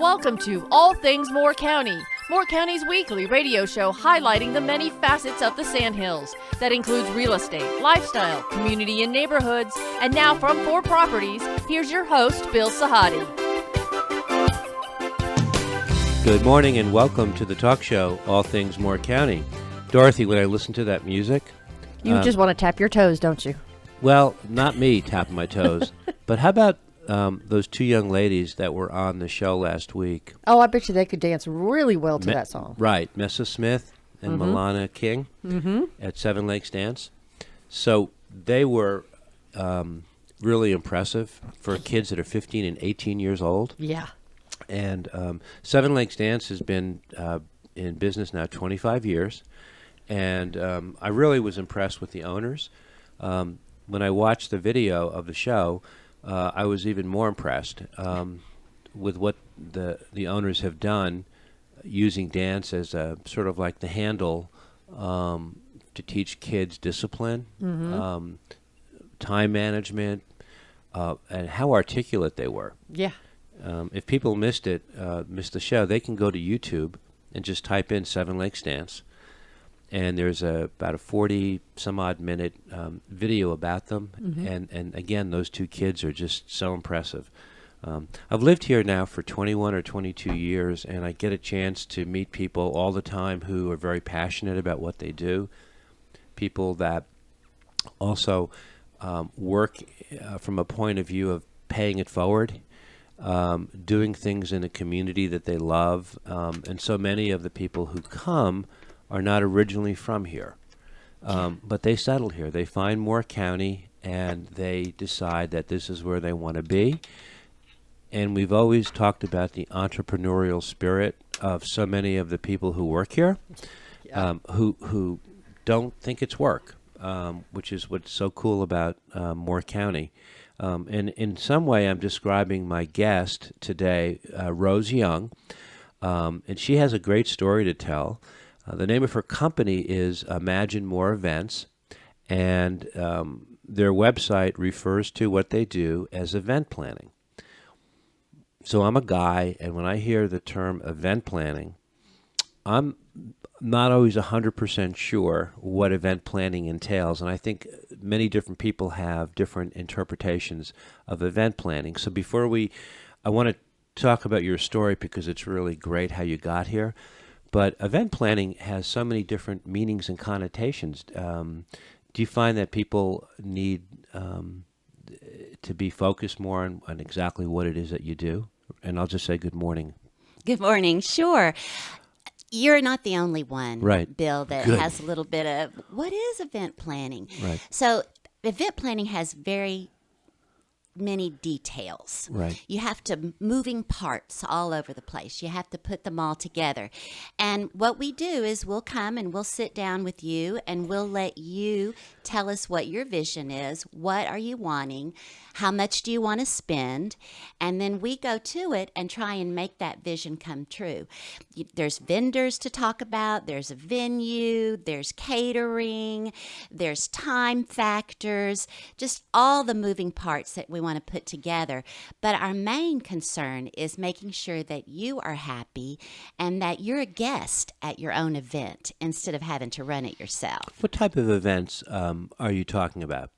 Welcome to All Things Moore County, Moore County's weekly radio show highlighting the many facets of the Sandhills. That includes real estate, lifestyle, community and neighborhoods. And now from 4 Properties, here's your host, Bill Sahadi. Good morning and welcome to the talk show, All Things Moore County. Dorothy, when I listen to that music... You just want to tap your toes, don't you? Well, not me tapping my toes, but how about those 2 young ladies that were on the show last week? Oh, I bet you they could dance really well to that song. Right, Messa Smith and Milana King at Seven Lakes Dance. So they were really impressive for kids that are 15 and 18 years old. Yeah. And Seven Lakes Dance has been in business now 25 years. And I really was impressed with the owners. When I watched the video of the show, I was even more impressed with what the owners have done using dance as a sort of like the handle to teach kids discipline, time management, and how articulate they were. Yeah. If people missed the show, they can go to YouTube and just type in Seven Lakes Dance. And there's about a 40-some-odd minute video about them. And again, those 2 kids are just so impressive. I've lived here now for 21 or 22 years, and I get a chance to meet people all the time who are very passionate about what they do, people that also work from a point of view of paying it forward, doing things in a community that they love. And so many of the people who come are not originally from here, but they settled here. They find Moore County, and they decide that this is where they want to be. And we've always talked about the entrepreneurial spirit of so many of the people who work here, who don't think it's work, which is what's so cool about Moore County. And in some way, I'm describing my guest today, Rose Young, and she has a great story to tell. The name of her company is Imagine More Events, and their website refers to what they do as event planning. So I'm a guy, and when I hear the term event planning, I'm not always 100% sure what event planning entails, and I think many different people have different interpretations of event planning. So I want to talk about your story because it's really great how you got here. But event planning has so many different meanings and connotations. Do you find that people need to be focused more on exactly what it is that you do? And I'll just say good morning. Good morning. Sure. You're not the only one, right, Bill, that has a little bit of what is event planning. Right. So event planning has very many details. Right. You have to moving parts all over the place. You have to put them all together. And what we do is we'll come and we'll sit down with you and we'll let you tell us what your vision is. What are you wanting? How much do you want to spend? And then we go to it and try and make that vision come true. There's vendors to talk about. There's a venue. There's catering. There's time factors. Just all the moving parts that we want to put together. But our main concern is making sure that you are happy and that you're a guest at your own event instead of having to run it yourself. What type of events are you talking about?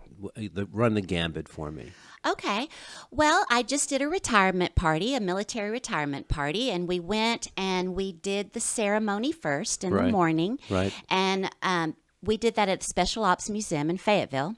Run the gambit for me. Okay. Well, I just did a retirement party, a military retirement party, and we went and we did the ceremony first in the morning. Right. And we did that at the Special Ops Museum in Fayetteville.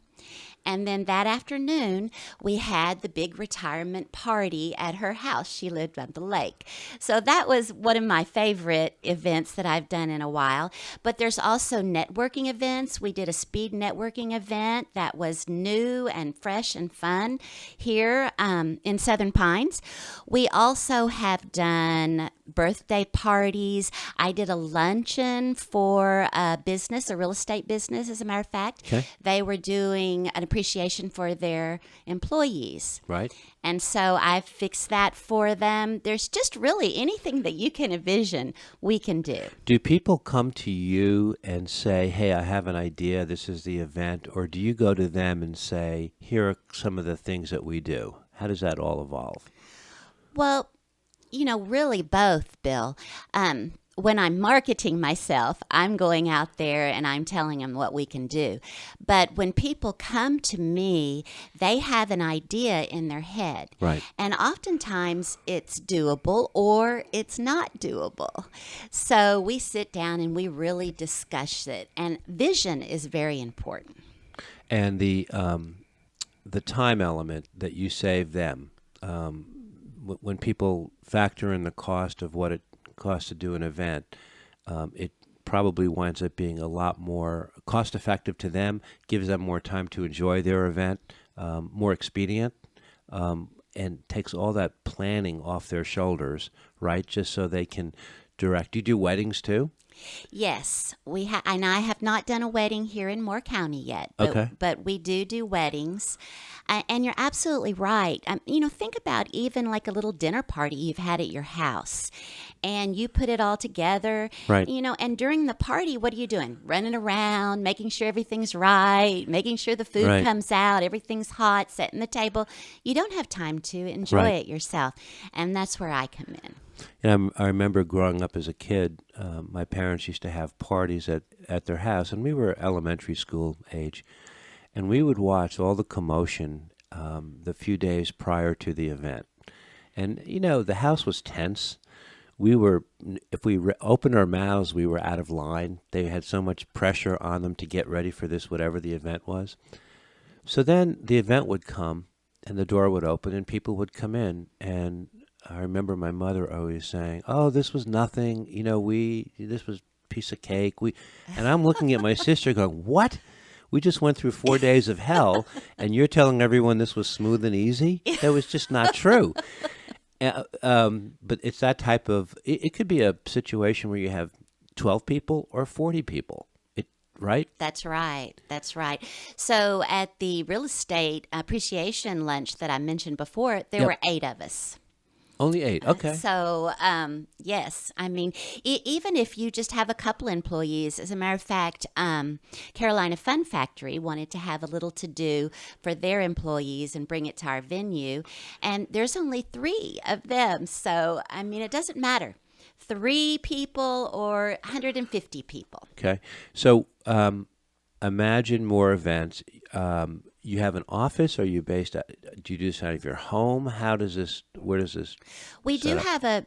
And then that afternoon, we had the big retirement party at her house. She lived on the lake. So that was one of my favorite events that I've done in a while. But there's also networking events. We did a speed networking event that was new and fresh and fun here in Southern Pines. We also have done birthday parties. I did a luncheon for a business, a real estate business, as a matter of fact. Okay. They were doing an appreciation for their employees. Right. And so I fixed that for them. There's just really anything that you can envision we can do. Do people come to you and say, hey, I have an idea, this is the event, or do you go to them and say, here are some of the things that we do? How does that all evolve? Well, really both, Bill. When I'm marketing myself, I'm going out there and I'm telling them what we can do. But when people come to me, they have an idea in their head. Right. And oftentimes it's doable or it's not doable. So we sit down and we really discuss it. And vision is very important. And the time element that you save them, when people factor in the cost of what it costs to do an event, it probably winds up being a lot more cost effective to them, gives them more time to enjoy their event, more expedient, and takes all that planning off their shoulders, right? Just so they can direct. You do weddings too? Yes, and I have not done a wedding here in Moore County yet, but we do weddings. And you're absolutely right. Think about even like a little dinner party you've had at your house, and you put it all together. Right. And during the party, what are you doing? Running around, making sure everything's right, making sure the food comes out, everything's hot, setting the table. You don't have time to enjoy it yourself, and that's where I come in. And I remember growing up as a kid, my parents used to have parties at their house, and we were elementary school age, and we would watch all the commotion the few days prior to the event. And, the house was tense. If we opened our mouths, we were out of line. They had so much pressure on them to get ready for this, whatever the event was. So then the event would come, and the door would open, and people would come in, and I remember my mother always saying, "Oh, this was nothing. This was a piece of cake." And I'm looking at my sister going, "What? We just went through 4 days of hell, and you're telling everyone this was smooth and easy?" That was just not true. But it's that type of. It could be a situation where you have 12 people or 40 people. Right? That's right. So at the real estate appreciation lunch that I mentioned before, there were 8 of us. Only 8, okay. So, yes, even if you just have a couple employees, as a matter of fact, Carolina Fun Factory wanted to have a little to-do for their employees and bring it to our venue, and there's only 3 of them, so, it doesn't matter. 3 people or 150 people. Okay, so imagine more events. You have an office? Or are you based at? Do you do this out of your home? Where does this? We do have a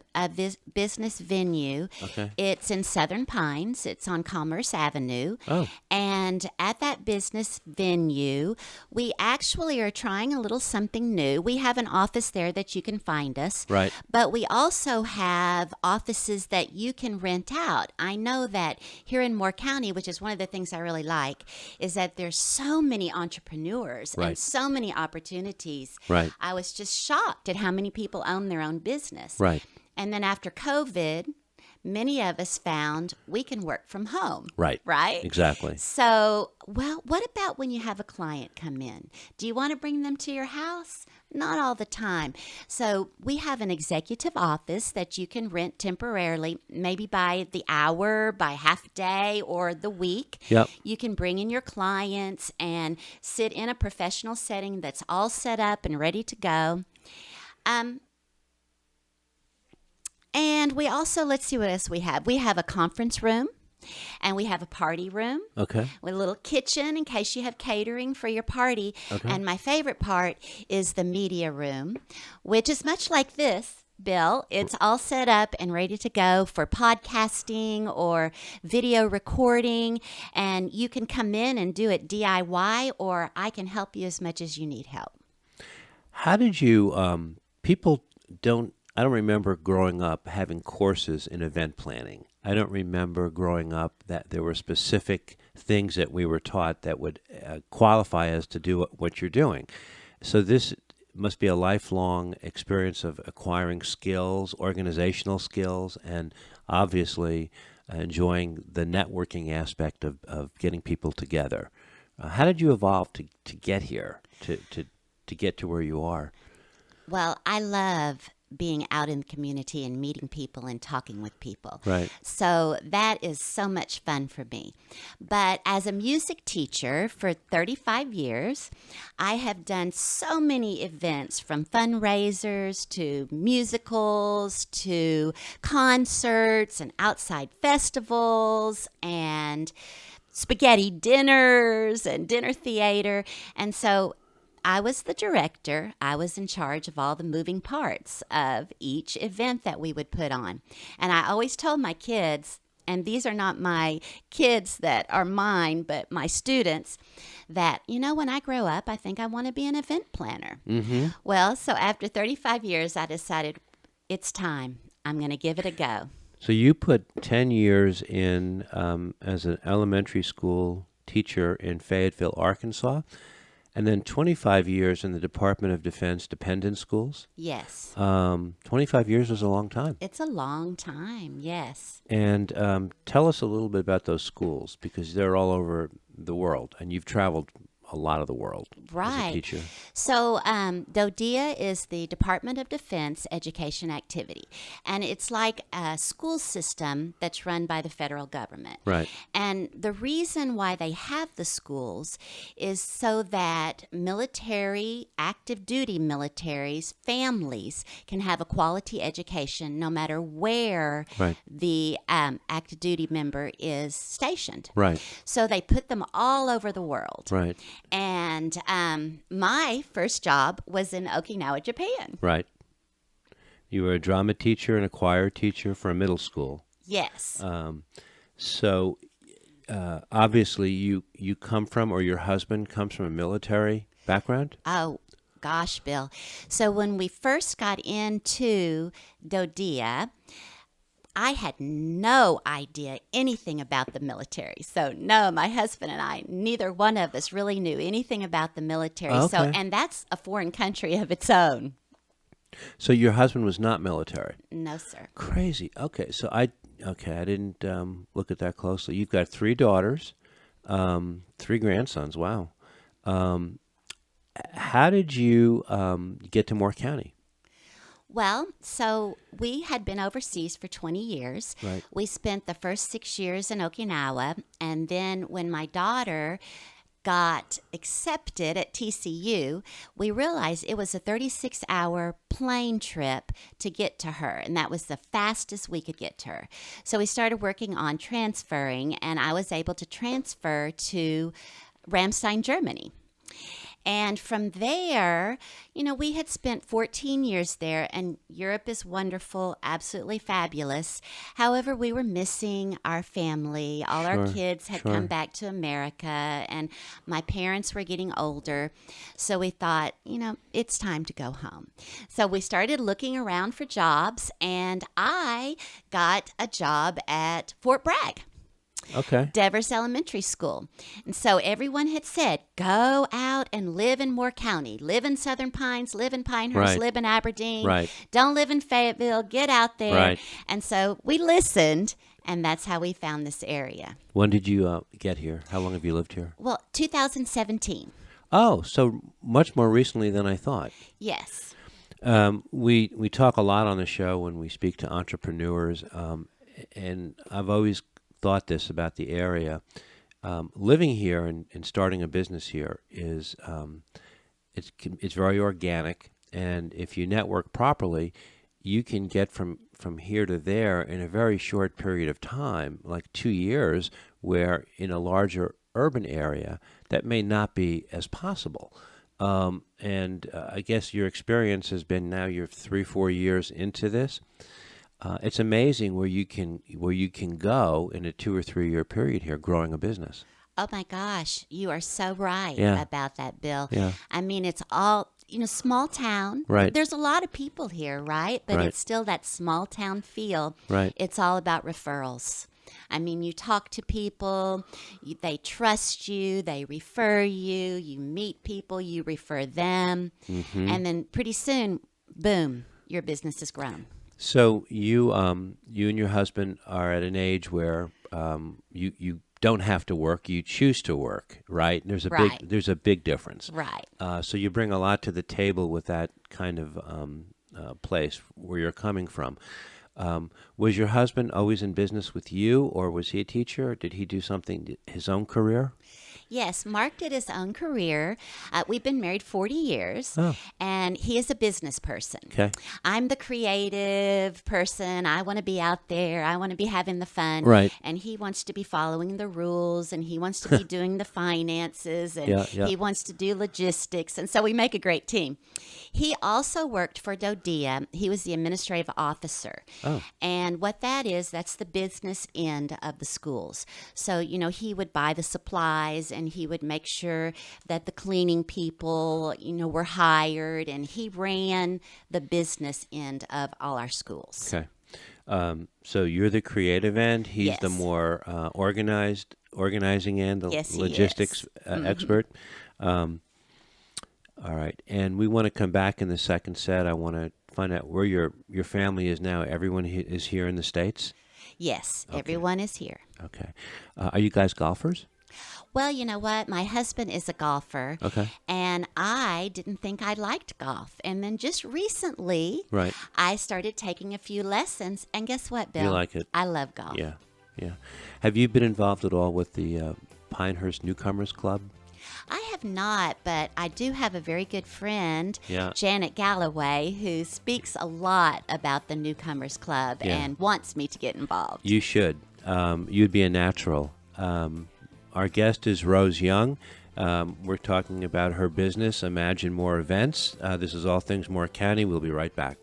business venue. Okay. It's in Southern Pines. It's on Commerce Avenue. Oh. And at that business venue, we actually are trying a little something new. We have an office there that you can find us. Right. But we also have offices that you can rent out. I know that here in Moore County, which is one of the things I really like, is that there's so many entrepreneurs and so many opportunities. Right. I was just shocked at how many people own their own business. Right. And then after COVID, many of us found we can work from home. Right. Right? Exactly. So, what about when you have a client come in? Do you want to bring them to your house? Not all the time. So we have an executive office that you can rent temporarily, maybe by the hour, by half day, or the week. Yep. You can bring in your clients and sit in a professional setting that's all set up and ready to go. And we also, let's see what else we have. We have a conference room. And we have a party room. Okay. With a little kitchen in case you have catering for your party. Okay. And my favorite part is the media room, which is much like this, Bill. It's all set up and ready to go for podcasting or video recording. And you can come in and do it DIY, or I can help you as much as you need help. How did you, I don't remember growing up having courses in event planning. I don't remember growing up that there were specific things that we were taught that would qualify us to do what you're doing. So this must be a lifelong experience of acquiring skills, organizational skills, and obviously enjoying the networking aspect of getting people together. How did you evolve to get here, to get to where you are? Well, I love being out in the community and meeting people and talking with people. Right. So that is so much fun for me. But as a music teacher for 35 years, I have done so many events, from fundraisers to musicals to concerts and outside festivals and spaghetti dinners and dinner theater. And so I was the director. I was in charge of all the moving parts of each event that we would put on. And I always told my kids, and these are not my kids that are mine, but my students, that, when I grow up, I think I want to be an event planner. Mm-hmm. Well, so after 35 years, I decided it's time. I'm going to give it a go. So you put 10 years in as an elementary school teacher in Fayetteville, Arkansas, and then 25 years in the Department of Defense dependent schools. Yes. 25 years is a long time. It's a long time, yes. And tell us a little bit about those schools, because they're all over the world, and you've traveled a lot of the world as a teacher. So DODEA is the Department of Defense Education Activity, and it's like a school system that's run by the federal government. Right. And the reason why they have the schools is so that military, active duty militaries, families can have a quality education no matter where the active duty member is stationed. Right. So they put them all over the world. Right. And my first job was in Okinawa, Japan. Right. You were a drama teacher and a choir teacher for a middle school. Yes. So obviously you come from, or your husband comes from, a military background? Oh, gosh, Bill. So when we first got into DODEA, I had no idea anything about the military. So no, my husband and I, neither one of us really knew anything about the military. Okay. So, and that's a foreign country of its own. So your husband was not military? No, sir. Crazy. Okay, so I didn't look at that closely. You've got 3 daughters, 3 grandsons. Wow. How did you get to Moore County? Well, so we had been overseas for 20 years. Right. We spent the first 6 years in Okinawa, and then when my daughter got accepted at TCU, we realized it was a 36-hour plane trip to get to her, and that was the fastest we could get to her. So we started working on transferring, and I was able to transfer to Ramstein, Germany. And from there, we had spent 14 years there, and Europe is wonderful, absolutely fabulous. However, we were missing our family. All our kids had come back to America, and my parents were getting older. So we thought, it's time to go home. So we started looking around for jobs, and I got a job at Fort Bragg. Okay. Devers Elementary School. And so everyone had said, go out and live in Moore County. Live in Southern Pines, live in Pinehurst, live in Aberdeen. Right. Don't live in Fayetteville. Get out there. Right. And so we listened, and that's how we found this area. When did you get here? How long have you lived here? Well, 2017. Oh, so much more recently than I thought. Yes. We talk a lot on the show when we speak to entrepreneurs, and I've always thought this about the area. Living here and starting a business here is it's very organic, and if you network properly, you can get from here to there in a very short period of time, like 2 years, where in a larger urban area that may not be as possible. And I guess your experience has been, now you're 3-4 years into this. It's amazing where you can go in a 2 or 3 year period here growing a business. Oh my gosh, you are so right about that, Bill. Yeah. I mean, it's all, small town. Right. There's a lot of people here, right? But Right. it's still that small town feel. Right. It's all about referrals. I mean, you talk to people, they trust you, they refer you, you meet people, you refer them, and then pretty soon, boom, your business has grown. So you and your husband are at an age where you don't have to work; you choose to work, right? There's a big difference, Right. So you bring a lot to the table with that kind of place where you're coming from. Was your husband always in business with you, or was he a teacher? Or did he do something, his own career? Yes, Mark did his own career. We've been married 40 years, Oh. and he is a business person. Okay. I'm the creative person. I want to be out there. I want to be having the fun. Right. And he wants to be following the rules, and he wants to be doing the finances, and Yeah. he wants to do logistics. And so we make a great team. He also worked for Dodea. He was the administrative officer. Oh. And what that is, that's the business end of the schools. So, he would buy the supplies, and he would make sure that the cleaning people, were hired, and he ran the business end of all our schools. Okay. So you're the creative end. He's the Yes. more organizing end, the Yes, he logistics is. expert. All right. And we want to come back in the second set. I want to find out where your family is now. Everyone is here in the States? Yes, Okay. everyone is here. Okay. Are you guys golfers? Well, you know what? My husband is a golfer, Okay. and I didn't think I liked golf. And then just recently, Right. I started taking a few lessons, and guess what, Bill? You like it? I love golf. Yeah. Yeah. Have you been involved at all with the Pinehurst Newcomers Club? I have not, but I do have a very good friend, Yeah. Janet Galloway, who speaks a lot about the Newcomers Club Yeah. and wants me to get involved. You should. You'd be a natural. Our guest is Rose Young. We're talking about her business, Imagine More Events. This is All Things Moore County. We'll be right back.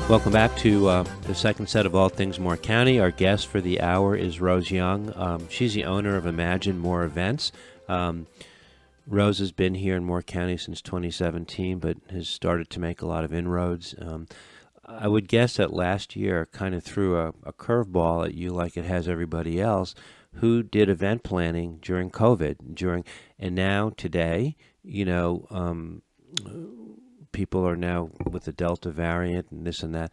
Welcome back to the second set of All Things Moore County. Our guest for the hour is Rose Young. She's the owner of Imagine More Events. Rose has been here in Moore County since 2017, but has started to make a lot of inroads. I would guess that last year kind of threw a curveball at you like it has everybody else who did event planning during COVID. And now, today, people are now with the Delta variant and this and that.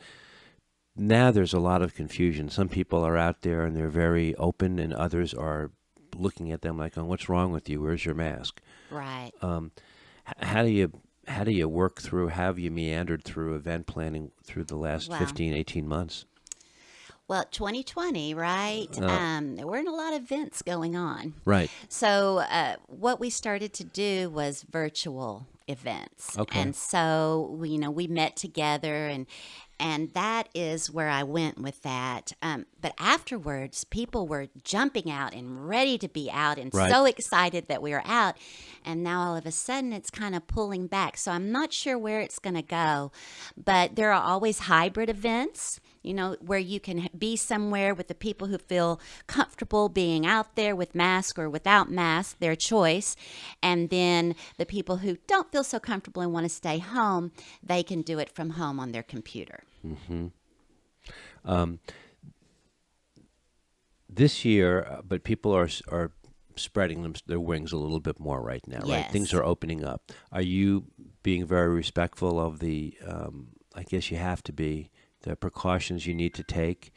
Now there's a lot of confusion. Some people are out there and they're very open, and others are looking at them like, "Oh, what's wrong with you? Where's your mask?" Right. How do you work through? How have you meandered through event planning through the last Wow. 15, 18 months? Well, 2020, right? There weren't a lot of events going on. Right. So what we started to do was virtual events. Okay. And so, we met together, and that is where I went with that. But afterwards, people were jumping out and ready to be out and Right. so excited that we were out. And now all of a sudden, it's kind of pulling back. So I'm not sure where it's going to go. But there are always hybrid events, where you can be somewhere with the people who feel comfortable being out there with mask or without mask, their choice. And then the people who don't feel so comfortable and want to stay home, they can do it from home on their computer. Mm-hmm. This year, but people are spreading their wings a little bit more right now, right? Yes. Things are opening up. Are you being very respectful of the, I guess you have to be, the precautions you need to take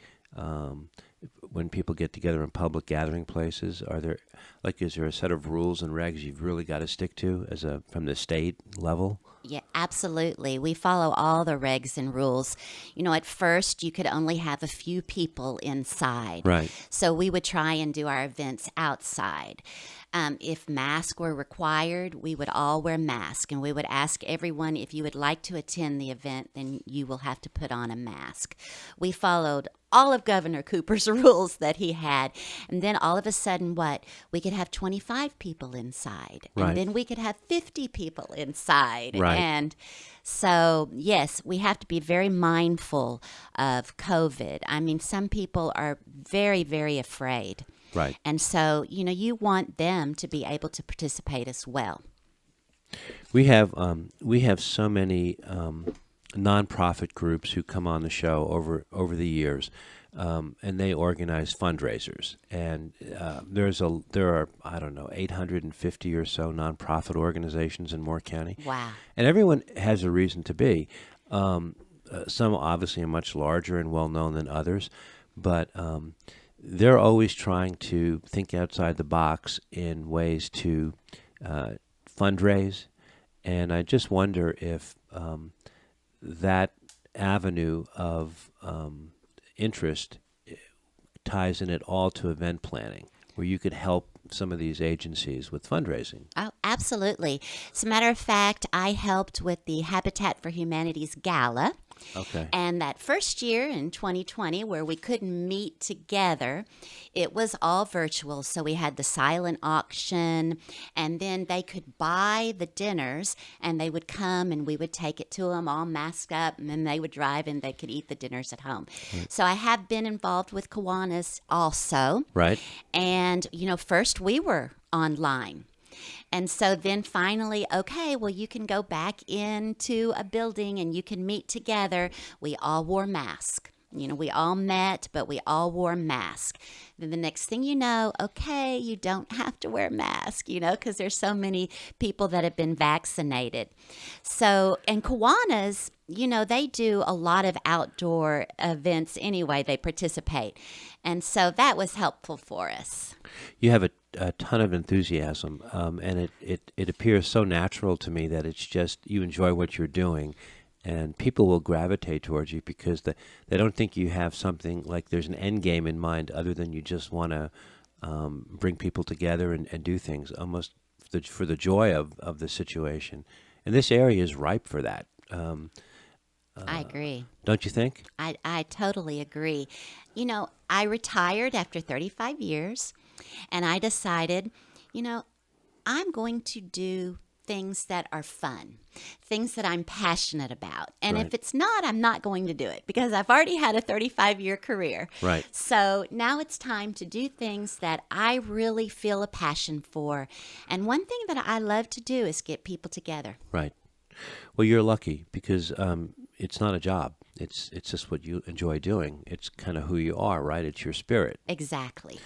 when people get together in public gathering places? Is there a set of rules and regs you've really got to stick to from the state level? Yeah, absolutely. We follow all the regs and rules. At first, you could only have a few people inside. Right. So we would try and do our events outside. If masks were required, we would all wear masks, and we would ask everyone, if you would like to attend the event, then you will have to put on a mask. We followed all of Governor Cooper's rules that he had. And then all of a sudden, we could have 25 people inside. Right. And then we could have 50 people inside. Right. And so, yes, we have to be very mindful of COVID. I mean, some people are very, very afraid. Right. And so, you want them to be able to participate as well. We have so many nonprofit groups who come on the show over the years, and they organize fundraisers. And there are 850 or so nonprofit organizations in Moore County. Wow! And everyone has a reason to be. Some obviously are much larger and well known than others, but they're always trying to think outside the box in ways to fundraise. And I just wonder if that avenue of interest ties in at all to event planning, where you could help some of these agencies with fundraising. Oh, absolutely. As a matter of fact, I helped with the Habitat for Humanity's Gala. Okay. And that first year in 2020, where we couldn't meet together, it was all virtual. So we had the silent auction, and then they could buy the dinners, and they would come, and we would take it to them all masked up, and then they would drive, and they could eat the dinners at home. Right. So I have been involved with Kiwanis also. Right. And, first we were online. And so then finally, okay, well, you can go back into a building and you can meet together. We all wore masks. We all met, but we all wore masks. Then the next thing you know, okay, you don't have to wear a mask, because there's so many people that have been vaccinated. So, and Kiwanis, they do a lot of outdoor events anyway. They participate. And so that was helpful for us. You have a ton of enthusiasm, and it appears so natural to me that it's just you enjoy what you're doing, and people will gravitate towards you because they don't think you have something like there's an end game in mind other than you just want to bring people together and do things almost for the joy of the situation. And this area is ripe for that. I agree. Don't you think? I totally agree. I retired after 35 years, and I decided, I'm going to do things that are fun, things that I'm passionate about. And Right. if it's not, I'm not going to do it because I've already had a 35-year career. Right. So now it's time to do things that I really feel a passion for. And one thing that I love to do is get people together. Right. Well, you're lucky because it's not a job. It's just what you enjoy doing. It's kind of who you are, right? It's your spirit. Exactly.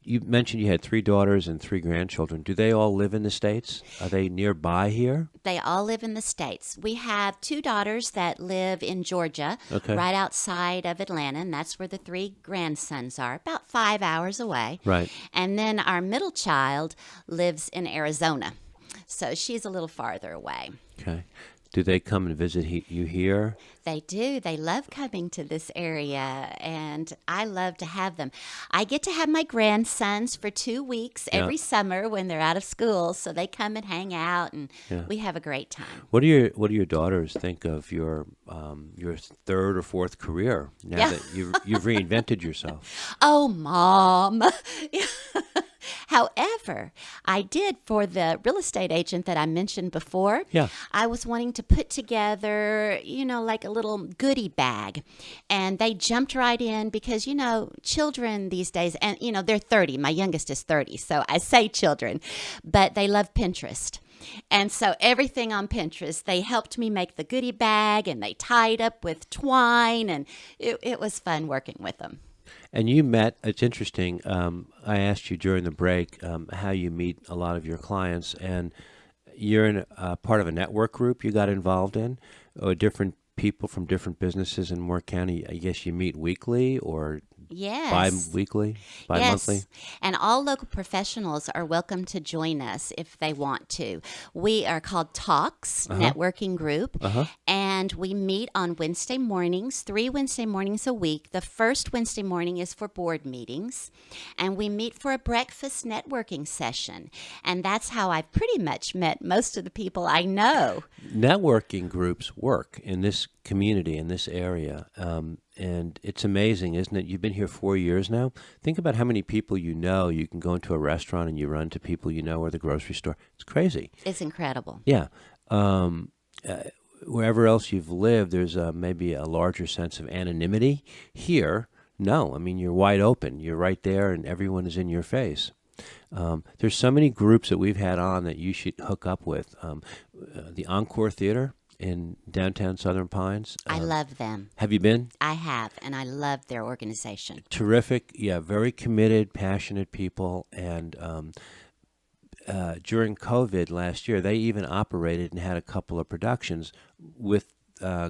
You mentioned you had 3 daughters and 3 grandchildren. Do they all live in the States? Are they nearby here? They all live in the States. We have 2 daughters that live in Georgia, Okay. right outside of Atlanta, and that's where the 3 grandsons are, about 5 hours away. Right. And then our middle child lives in Arizona, so she's a little farther away. Okay. Do they come and visit you here? They do. They love coming to this area, and I love to have them. I get to have my grandsons for 2 weeks every summer when they're out of school, so they come and hang out, and we have a great time. What do your daughters think of your 3rd or 4th career now that you've reinvented yourself? Oh, Mom. However, I did for the real estate agent that I mentioned before. Yeah. I was wanting to put together, like a little goodie bag. And they jumped right in because, children these days, and, they're 30. My youngest is 30. So I say children, but they love Pinterest. And so everything on Pinterest, they helped me make the goodie bag and they tied up with twine. And it was fun working with them. And you met, it's interesting, I asked you during the break how you meet a lot of your clients, and you're in part of a network group you got involved in, or different people from different businesses in Moore County. I guess you meet weekly or Yes. bi-weekly, bi-monthly? Yes. And all local professionals are welcome to join us if they want to. We are called Talks Networking Group. And and we meet on Wednesday mornings, 3 Wednesday mornings a week. The first Wednesday morning is for board meetings, and we meet for a breakfast networking session. And that's how I've pretty much met most of the people I know. Networking groups work in this community, in this area, and it's amazing, isn't it? You've been here 4 years now. Think about how many people you know. You can go into a restaurant and you run to people you know, or the grocery store. It's crazy. It's incredible. Yeah. Wherever else you've lived, there's maybe a larger sense of anonymity. Here, no. I mean, you're wide open. You're right there, and everyone is in your face. There's so many groups that we've had on that you should hook up with. The Encore Theater in downtown Southern Pines. I love them. Have you been? I have, and I love their organization. Terrific. Yeah, very committed, passionate people. And during COVID last year, they even operated and had a couple of productions with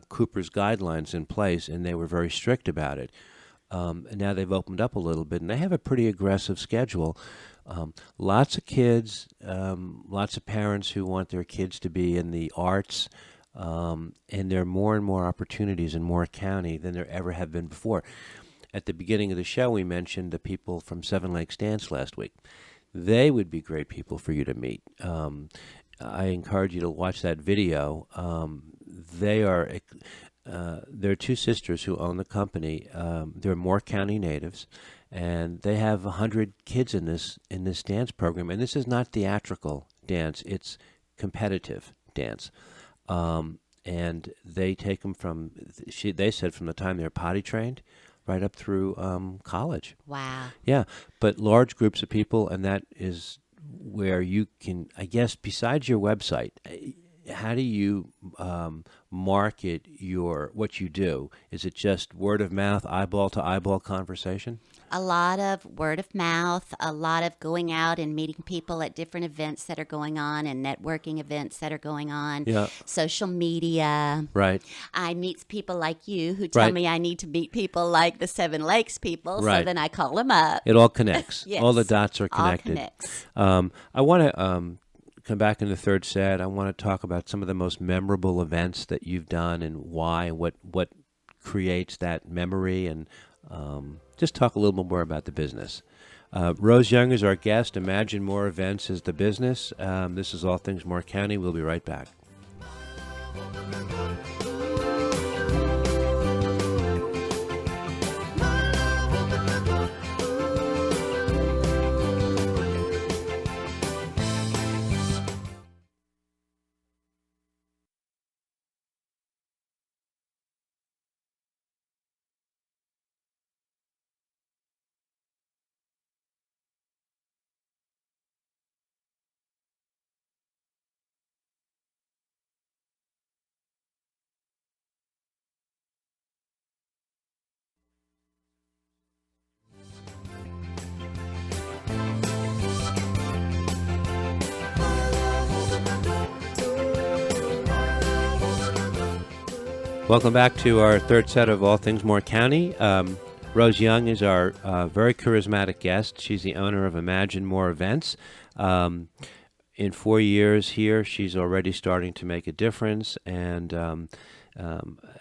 Cooper's guidelines in place, and they were very strict about it. And now they've opened up a little bit, and they have a pretty aggressive schedule. Lots of kids, lots of parents who want their kids to be in the arts, and there are more and more opportunities in Moore County than there ever have been before. At the beginning of the show, we mentioned the people from Seven Lakes Dance last week. They would be great people for you to meet. I encourage you to watch that video. They're two sisters who own the company. They're Moore County natives, and they have 100 kids in this dance program. And this is not theatrical dance; it's competitive dance. And they take them from they said from the time they're potty trained right up through college. Wow. Yeah, but large groups of people, and that is where you can, I guess, besides your website, how do you market what you do? Is it just word of mouth, eyeball to eyeball conversation? A lot of word of mouth, a lot of going out and meeting people at different events that are going on and networking events that are going on. Yeah. Social media. Right. I meet people like you who tell me I need to meet people like the Seven Lakes people, Right. so then I call them up. It all connects. Yes. All the dots are connected. All connects. I want to come back in the third set. I want to talk about some of the most memorable events that you've done and why, what creates that memory, and just talk a little bit more about the business. Rose Young is our guest. Imagine More Events is the business. This is All Things Moore County. We'll be right back. Welcome back to our third set of All Things Moore County. Rose Young is our very charismatic guest. She's the owner of Imagine More Events. In 4 years here, she's already starting to make a difference, and an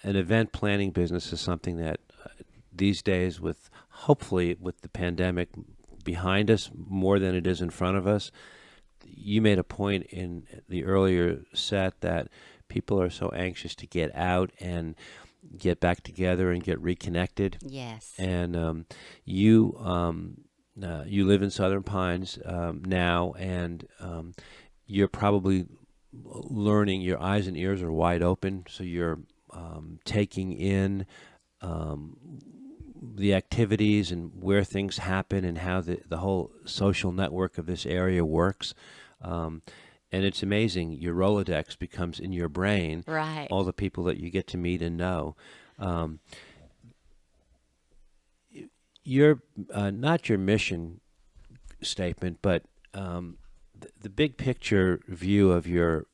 event planning business is something that these days, hopefully with the pandemic behind us more than it is in front of us. You made a point in the earlier set that people are so anxious to get out and get back together and get reconnected. Yes. And you live in Southern Pines now, and you're probably learning. Your eyes and ears are wide open, so you're taking in the activities and where things happen and how the whole social network of this area works. And it's amazing. Your Rolodex becomes in your brain. Right. All the people that you get to meet and know. Your not your mission statement, but the big picture view of your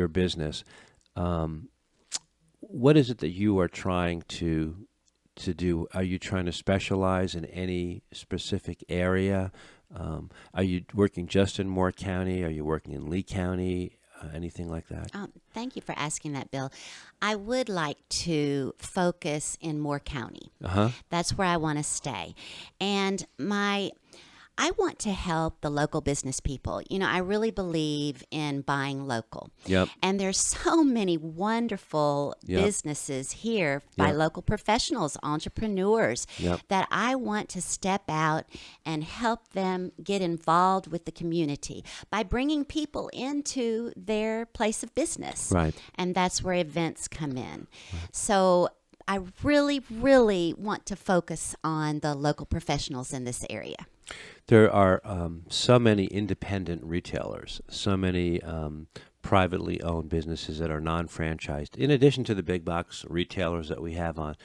business. What is it that you are trying to do? Are you trying to specialize in any specific area? Are you working just in Moore County? Are you working in Lee County? anything like that? Thank you for asking that, Bill. I would like to focus in Moore County. That's where I want to stay. And I want to help the local business people. I really believe in buying local. Yep. And there's so many wonderful businesses here by local professionals, entrepreneurs, that I want to step out and help them get involved with the community by bringing people into their place of business. Right. And that's where events come in. So I really, really want to focus on the local professionals in this area. There are so many independent retailers, so many privately owned businesses that are non-franchised, in addition to the big box retailers that we have on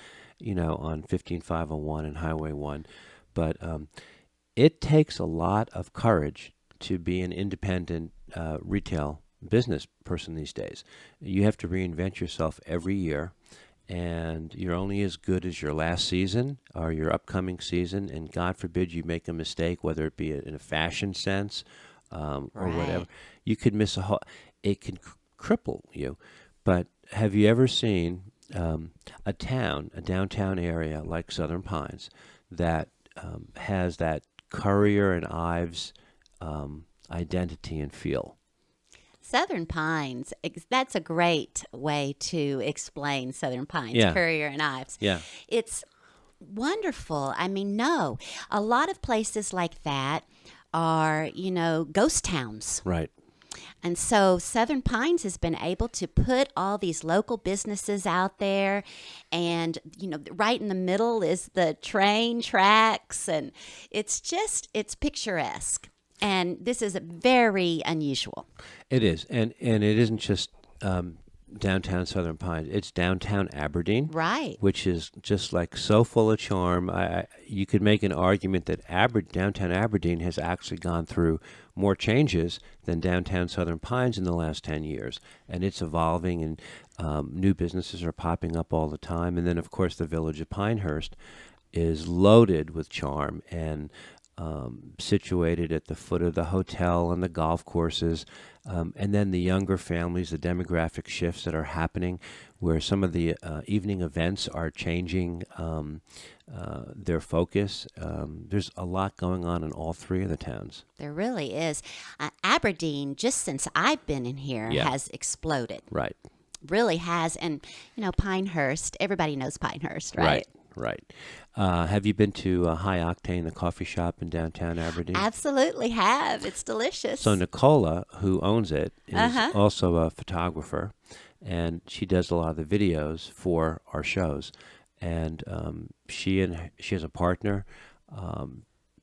15501 and Highway 1. But it takes a lot of courage to be an independent retail business person these days. You have to reinvent yourself every year. And you're only as good as your last season or your upcoming season. And God forbid you make a mistake, whether it be in a fashion sense or whatever. You could miss it can cripple you. But have you ever seen a downtown area like Southern Pines that has that Currier and Ives identity and feel? Southern Pines, that's a great way to explain Southern Pines, Currier and Ives. Yeah. It's wonderful. I mean, no, a lot of places like that are, ghost towns. Right. And so Southern Pines has been able to put all these local businesses out there. And, right in the middle is the train tracks. And it's picturesque. And this is very unusual. It is. And it isn't just downtown Southern Pines. It's downtown Aberdeen. Right. Which is just like so full of charm. You could make an argument that downtown Aberdeen has actually gone through more changes than downtown Southern Pines in the last 10 years. And it's evolving, and new businesses are popping up all the time. And then, of course, the village of Pinehurst is loaded with charm and situated at the foot of the hotel and the golf courses, and then the younger families, the demographic shifts that are happening, where some of the evening events are changing their focus. There's a lot going on in all three of the towns. There really is. Aberdeen, just since I've been in here, has exploded. Right. Really has. And, Pinehurst, everybody knows Pinehurst, right? Right. Have you been to High Octane, the coffee shop in downtown Aberdeen? Absolutely have. It's delicious. So Nicola, who owns it, is also a photographer, and she does a lot of the videos for our shows. And she has a partner,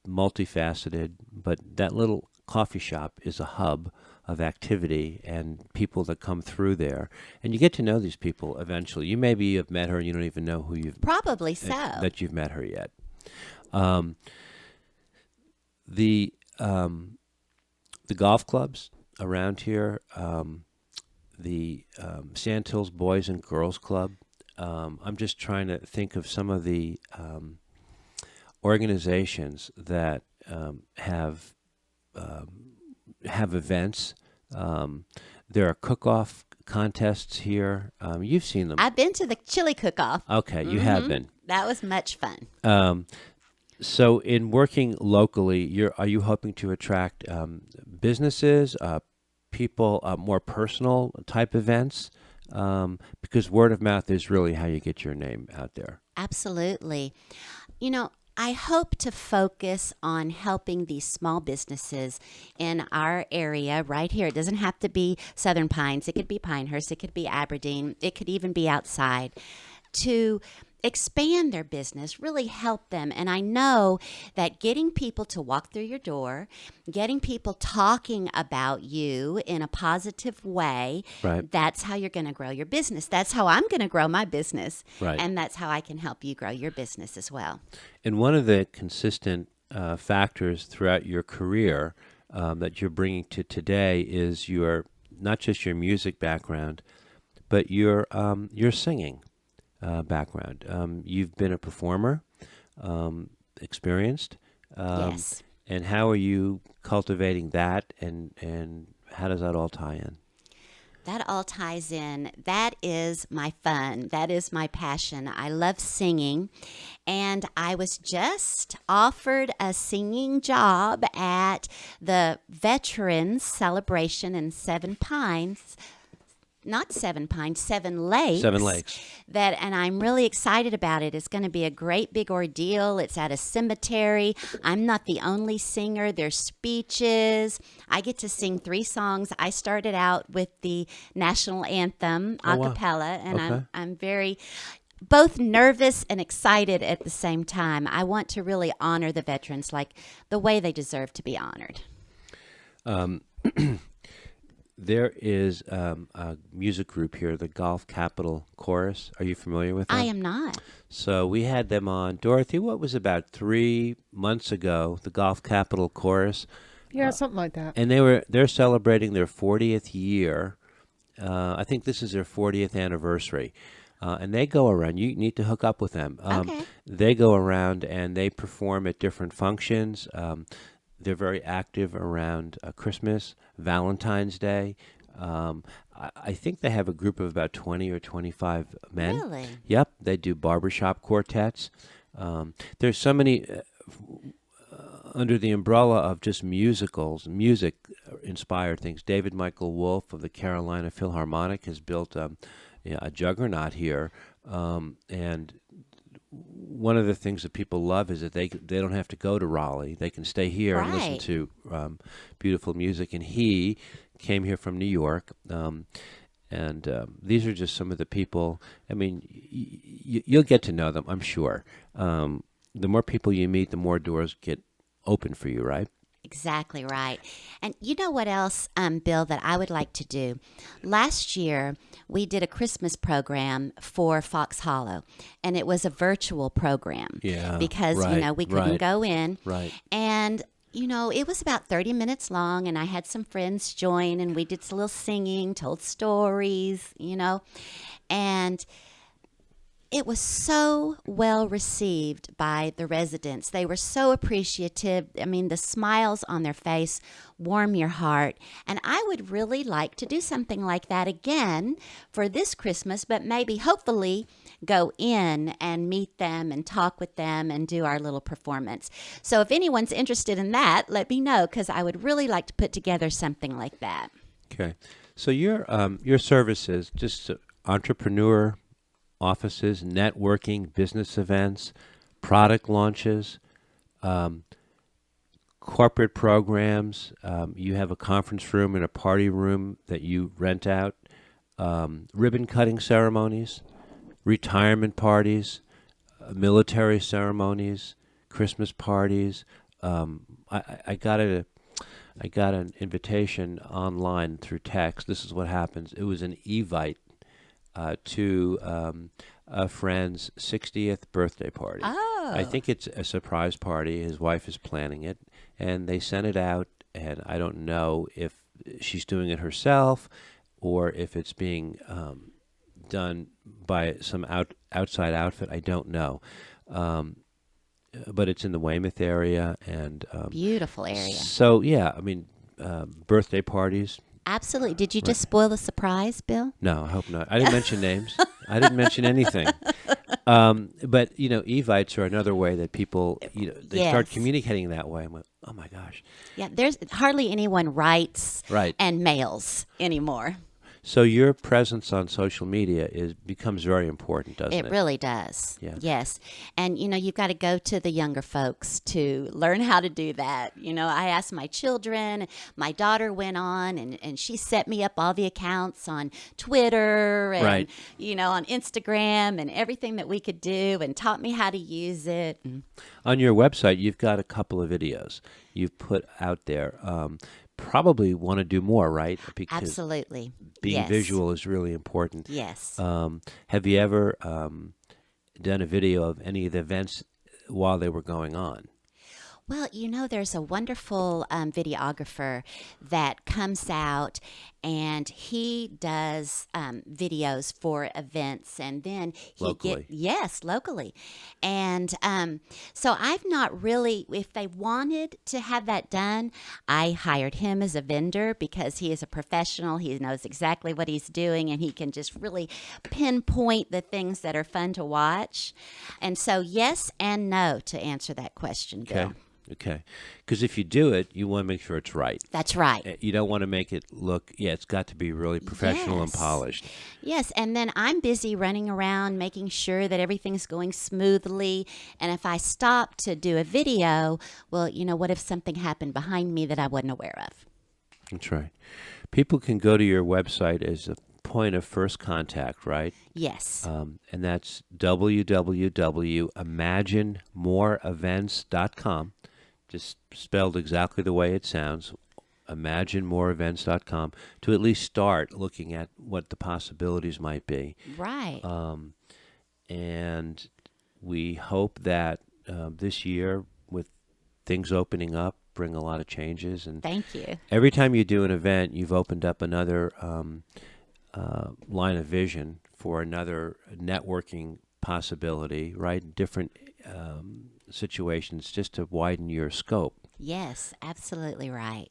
multifaceted, but that little coffee shop is a hub of activity and people that come through there. And you get to know these people eventually. You maybe have met her and you don't even know who you've... Probably so. That you've met her yet. The golf clubs around here, the Sand Hills Boys and Girls Club, I'm just trying to think of some of the organizations that have events. There are cook-off contests here. You've seen them. I've been to the chili cook-off. Okay, you have been. That was much fun. So in working locally, are you hoping to attract businesses, people, more personal type events? Because word of mouth is really how you get your name out there. Absolutely. I hope to focus on helping these small businesses in our area right here. It doesn't have to be Southern Pines. It could be Pinehurst. It could be Aberdeen. It could even be outside, to expand their business, really help them. And I know that getting people to walk through your door, getting people talking about you in a positive way, right, that's how you're going to grow your business. That's how I'm going to grow my business. Right. And that's how I can help you grow your business as well. And one of the consistent factors throughout your career that you're bringing to today is not just your music background, but your singing background. You've been a performer, experienced. Yes. And how are you cultivating that, and how does that all tie in? That all ties in. That is my fun. That is my passion. I love singing. And I was just offered a singing job at the Veterans Celebration in Seven Pines. Not Seven Pines, Seven Lakes. Seven Lakes. And I'm really excited about it. It's going to be a great big ordeal. It's at a cemetery. I'm not the only singer. There's speeches. I get to sing 3 songs. I started out with the national anthem a cappella, and Okay. I'm very both nervous and excited at the same time. I want to really honor the veterans like the way they deserve to be honored. There is a music group here, the Golf Capital Chorus. Are you familiar with them? I am not. So we had them on. Dorothy, what was about 3 months ago, the Golf Capital Chorus. Yeah, something like that. And they're celebrating their 40th year. I think this is their 40th anniversary. And they go around. You need to hook up with them. Okay. They go around and they perform at different functions. They're very active around Christmas, Valentine's Day. I think they have a group of about 20 or 25 men. Really? Yep. They do barbershop quartets. There's so many under the umbrella of just musicals, music-inspired things. David Michael Wolf of the Carolina Philharmonic has built a juggernaut here. And one of the things that people love is that they don't have to go to Raleigh. They can stay here and listen Right. to beautiful music. And he came here from New York. And these are just some of the people. I mean, you'll get to know them, I'm sure. The more people you meet, the more doors get open for you, right? Exactly right. And you know what else, Bill, that I would like to do? Last year, we did a Christmas program for Fox Hollow, and it was a virtual program. Yeah, Because, right, we couldn't right. go in. Right. And, it was about 30 minutes long, and I had some friends join, and we did a little singing, told stories, and it was so well received by the residents. They were so appreciative. I mean, the smiles on their face warm your heart. And I would really like to do something like that again for this Christmas, but maybe, hopefully, go in and meet them and talk with them and do our little performance. So if anyone's interested in that, let me know, because I would really like to put together something like that. Okay. So your services, just entrepreneur offices, networking, business events, product launches, corporate programs. You have a conference room and a party room that you rent out, ribbon cutting ceremonies, retirement parties, military ceremonies, Christmas parties. I got an invitation online through text. This is what happens. It was an evite to a friend's 60th birthday party. Oh. I think it's a surprise party. His wife is planning it, and they sent it out, and I don't know if she's doing it herself or if it's being done by some outside outfit. I don't know. But it's in the Weymouth area. And Beautiful area. So, yeah, I mean, birthday parties. Absolutely. Did you just spoil the surprise, Bill? No, I hope not. I didn't mention names. I didn't mention anything. But, evites are another way that people, they start Yes. communicating that way. I'm like, oh, my gosh. Yeah, there's hardly anyone writes Right. and mails anymore. So your presence on social media becomes very important, doesn't it? It really does. Yeah. Yes. And, you've got to go to the younger folks to learn how to do that. I asked my children, my daughter went on and she set me up all the accounts on Twitter and, Right. On Instagram and everything that we could do and taught me how to use it. On your website, you've got a couple of videos you've put out there. Probably want to do more, right? Because Absolutely. being Yes. visual is really important. Yes. Have you ever done a video of any of the events while they were going on? Well, there's a wonderful videographer that comes out and he does videos for events, and then Locally. yes, locally. And so I've not really, if they wanted to have that done, I hired him as a vendor because he is a professional. He knows exactly what he's doing, and he can just really pinpoint the things that are fun to watch. And so, yes and no to answer that question, Bill. Okay. Because if you do it, you want to make sure it's right. That's right. You don't want to make it look, it's got to be really professional and Yes. polished. Yes, and then I'm busy running around making sure that everything's going smoothly. And if I stop to do a video, well, what if something happened behind me that I wasn't aware of? That's right. People can go to your website as a point of first contact, right? Yes. And that's www.imaginemoreevents.com. Just spelled exactly the way it sounds, imaginemoreevents.com, to at least start looking at what the possibilities might be. Right. And we hope that this year, with things opening up, bring a lot of changes. And Thank you. every time you do an event, you've opened up another line of vision for another networking possibility, right? Different situations, just to widen your scope. Yes, absolutely right.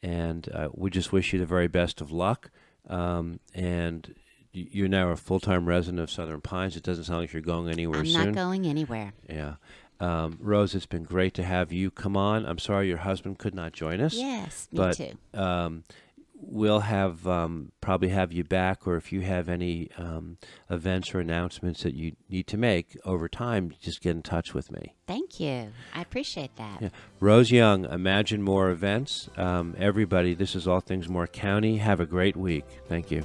And we just wish you the very best of luck. And you're now a full-time resident of Southern Pines. It doesn't sound like you're going anywhere soon. I'm not going anywhere. Yeah. Rose, it's been great to have you come on. I'm sorry your husband could not join us. Yes, me but, too. We'll have probably have you back, or if you have any events or announcements that you need to make over time, just get in touch with me. Thank you. I appreciate that. Yeah. Rose Young, Imagine More Events. Everybody, this is All Things More County. Have a great week. Thank you.